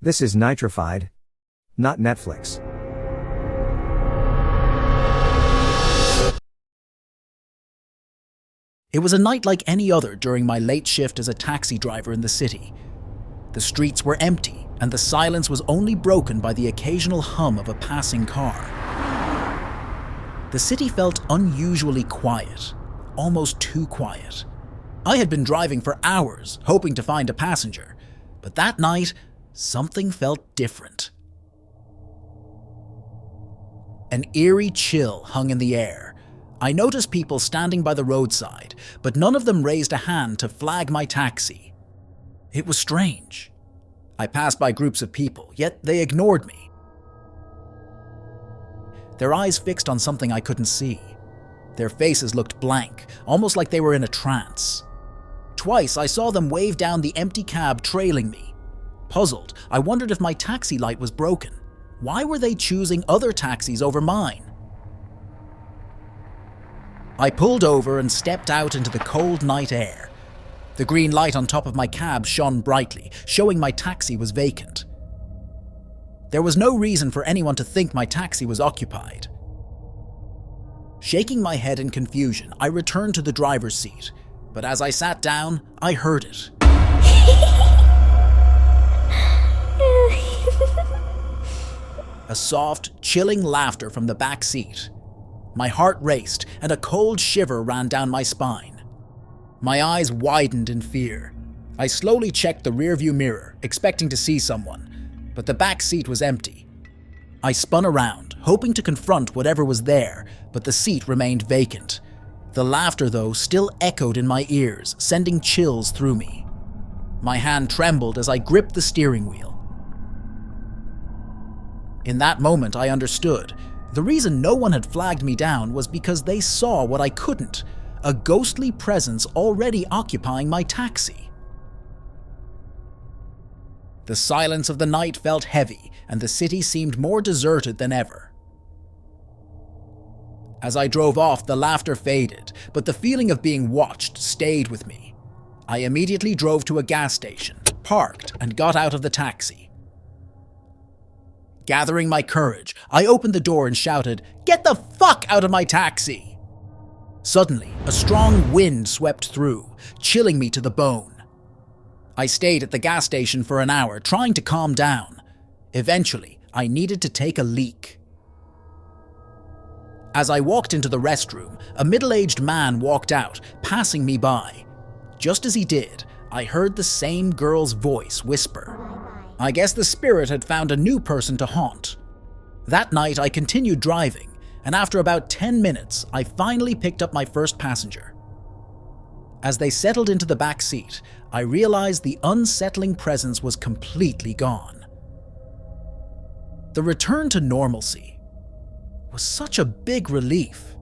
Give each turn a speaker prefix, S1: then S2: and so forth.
S1: This is nitrified, not Netflix.
S2: It was a night like any other during my late shift as a taxi driver in the city. The streets were empty, and the silence was only broken by the occasional hum of a passing car. The city felt unusually quiet, almost too quiet. I had been driving for hours, hoping to find a passenger, but that night, something felt different. An eerie chill hung in the air. I noticed people standing by the roadside, but none of them raised a hand to flag my taxi. It was strange. I passed by groups of people, yet they ignored me. Their eyes fixed on something I couldn't see. Their faces looked blank, almost like they were in a trance. Twice I saw them wave down the empty cab trailing me. Puzzled, I wondered if my taxi light was broken. Why were they choosing other taxis over mine? I pulled over and stepped out into the cold night air. The green light on top of my cab shone brightly, showing my taxi was vacant. There was no reason for anyone to think my taxi was occupied. Shaking my head in confusion, I returned to the driver's seat, but as I sat down, I heard it. A soft, chilling laughter from the back seat. My heart raced, and a cold shiver ran down my spine. My eyes widened in fear. I slowly checked the rearview mirror, expecting to see someone, but the back seat was empty. I spun around, hoping to confront whatever was there, but the seat remained vacant. The laughter, though, still echoed in my ears, sending chills through me. My hand trembled as I gripped the steering wheel. In that moment, I understood. The reason no one had flagged me down was because they saw what I couldn't, a ghostly presence already occupying my taxi. The silence of the night felt heavy, and the city seemed more deserted than ever. As I drove off, the laughter faded, but the feeling of being watched stayed with me. I immediately drove to a gas station, parked, and got out of the taxi. Gathering my courage, I opened the door and shouted, "Get the fuck out of my taxi!" Suddenly, a strong wind swept through, chilling me to the bone. I stayed at the gas station for an hour, trying to calm down. Eventually, I needed to take a leak. As I walked into the restroom, a middle-aged man walked out, passing me by. Just as he did, I heard the same girl's voice whisper, "I guess the spirit had found a new person to haunt." That night, I continued driving, and after about 10 minutes, I finally picked up my first passenger. As they settled into the back seat, I realized the unsettling presence was completely gone. The return to normalcy was such a big relief.